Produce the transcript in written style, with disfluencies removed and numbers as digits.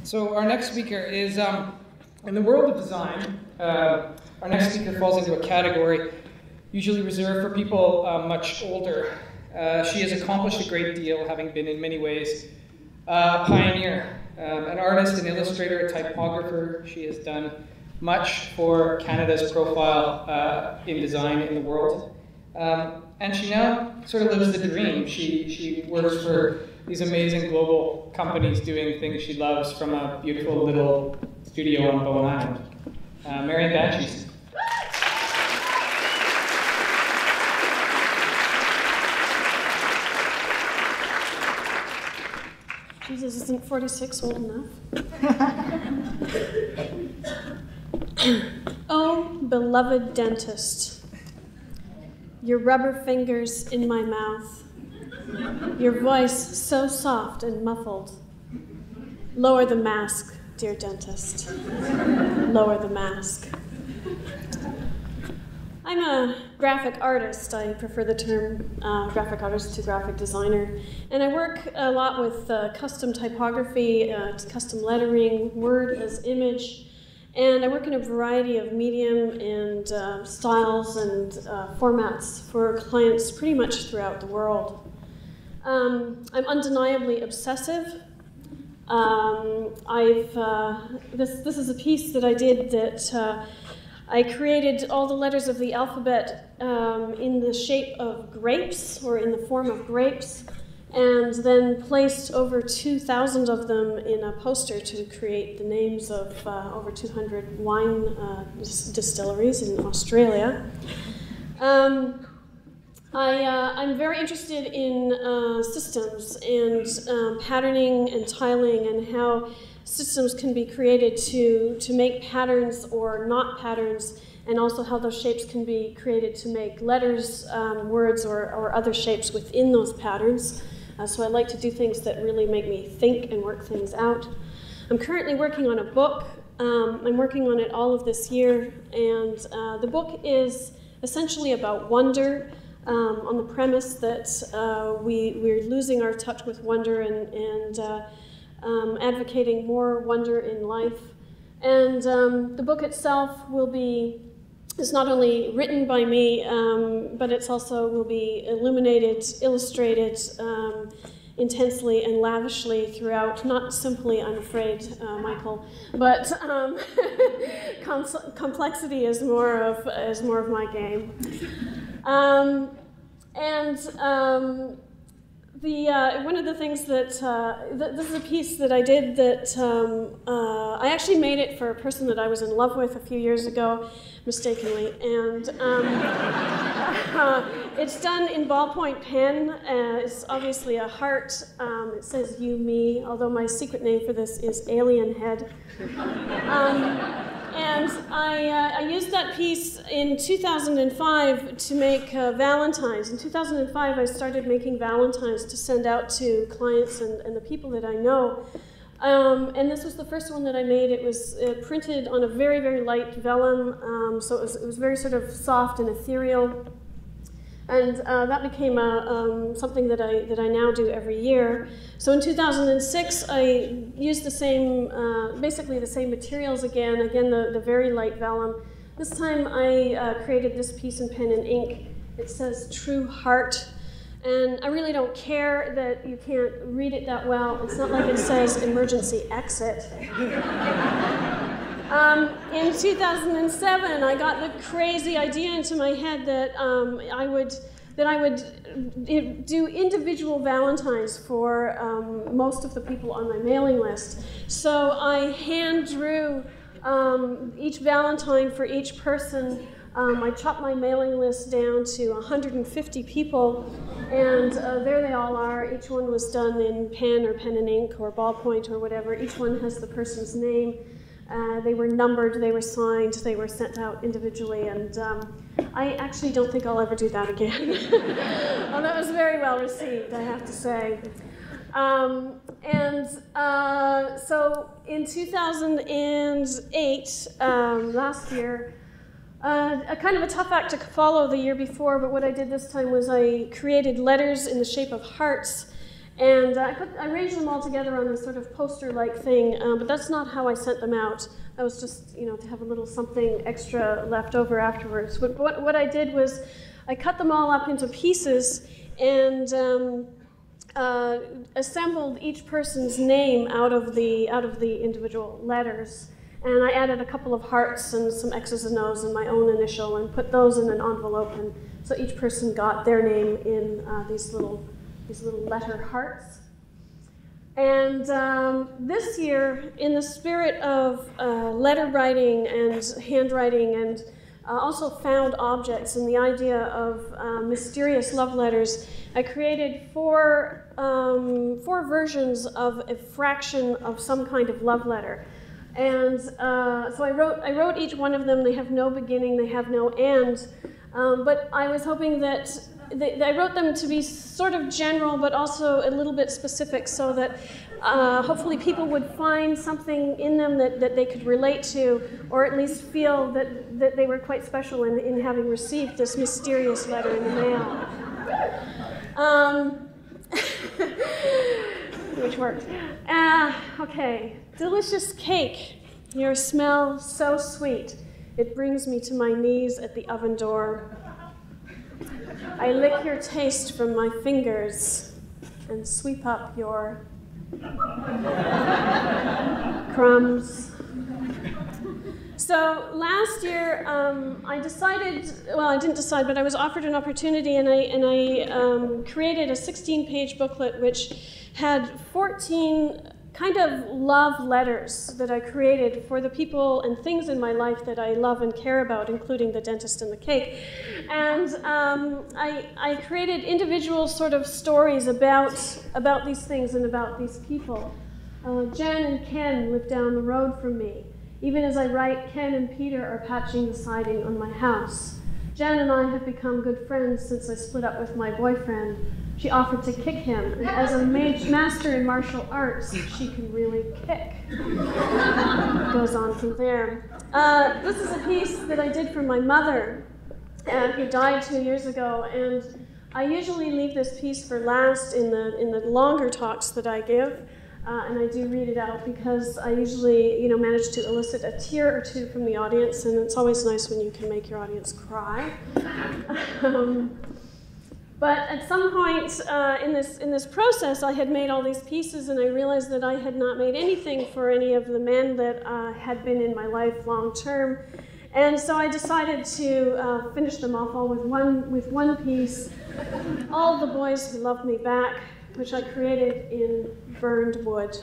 So our next speaker is, in the world of design, our next speaker falls into a category usually reserved for people much older. She has accomplished a great deal, having been in many ways a pioneer, an artist, an illustrator, a typographer. She has done much for Canada's profile in design in the world. And she now sort of lives the dream. She works for these amazing global companies doing things she loves from a beautiful little studio on Bowen Island. Marian Bantjes. Jesus, isn't 46 old enough? Oh, beloved dentist, your rubber fingers in my mouth, your voice so soft and muffled. Lower the mask, dear dentist. Lower the mask. I'm a graphic artist. I prefer the term graphic artist to graphic designer. And I work a lot with custom typography, custom lettering, word as image. And I work in a variety of medium and styles and formats for clients pretty much throughout the world. I'm undeniably obsessive. This is a piece that I did that I created all the letters of the alphabet in the shape of grapes, or in the form of grapes, and then placed over 2,000 of them in a poster to create the names of over 200 wine distilleries in Australia. I'm very interested in systems and patterning and tiling, and how systems can be created to make patterns or not patterns, and also how those shapes can be created to make letters, words, or other shapes within those patterns. So I like to do things that really make me think and work things out. I'm currently working on a book. I'm working on it all of this year, and the book is essentially about wonder, on the premise that we're losing our touch with wonder and advocating more wonder in life. And the book itself is not only written by me, but it's also will be illuminated, illustrated intensely and lavishly throughout. Not simply, I'm afraid, Michael, but complexity is more of my game. One of the things that, this is a piece that I did that I actually made it for a person that I was in love with a few years ago, mistakenly, and it's done in ballpoint pen. It's obviously a heart. It says you, me, although my secret name for this is Alien Head. And I used that piece in 2005 to make Valentines. In 2005, I started making Valentines to send out to clients and the people that I know. And this was the first one that I made. It was printed on a very, very light vellum, so it was very sort of soft and ethereal. And that became something that I now do every year. So in 2006, I used the same, basically the same materials again, the very light vellum. This time I created this piece in pen and ink. It says True Heart. And I really don't care that you can't read it that well. It's not like it says Emergency Exit. In 2007, I got the crazy idea into my head that I would do individual Valentines for most of the people on my mailing list. So I hand drew each Valentine for each person. I chopped my mailing list down to 150 people, and there they all are. Each one was done in pen and ink or ballpoint or whatever. Each one has the person's name. They were numbered, they were signed, they were sent out individually, and I actually don't think I'll ever do that again. Well, that was very well received, I have to say. So in 2008, last year, a kind of a tough act to follow the year before, but what I did this time was I created letters in the shape of hearts, And I arranged them all together on this sort of poster-like thing, but that's not how I sent them out. That was just, you know, to have a little something extra left over afterwards. But what I did was I cut them all up into pieces and assembled each person's name out of the individual letters. And I added a couple of hearts and some X's and O's and my own initial and put those in an envelope. And so each person got their name in these little letter hearts. And this year, in the spirit of letter writing and handwriting and also found objects and the idea of mysterious love letters, I created four versions of a fraction of some kind of love letter. And so I wrote each one of them. They have no beginning, they have no end. But I was hoping that I wrote them to be sort of general, but also a little bit specific, so that hopefully people would find something in them that they could relate to, or at least feel that they were quite special in having received this mysterious letter in the mail. Which worked. Okay. Delicious cake, your smell so sweet, it brings me to my knees at the oven door. I lick your taste from my fingers and sweep up your crumbs. So last year, I decided, well, I didn't decide, but I was offered an opportunity, and I created a 16-page booklet which had 14 kind of love letters that I created for the people and things in my life that I love and care about, including the dentist and the cake. And I created individual sort of stories about these things and about these people. Jen and Ken live down the road from me. Even as I write, Ken and Peter are patching the siding on my house. Jen and I have become good friends since I split up with my boyfriend. She offered to kick him, and as a master in martial arts, she can really kick. It goes on from there. This is a piece that I did for my mother, who died 2 years ago, and I usually leave this piece for last in the longer talks that I give, and I do read it out because I usually, you know, manage to elicit a tear or two from the audience, and it's always nice when you can make your audience cry. But at some point in this process, I had made all these pieces, and I realized that I had not made anything for any of the men that had been in my life long term. And so I decided to finish them off all with one piece, All the Boys Who Loved Me Back, which I created in burned wood.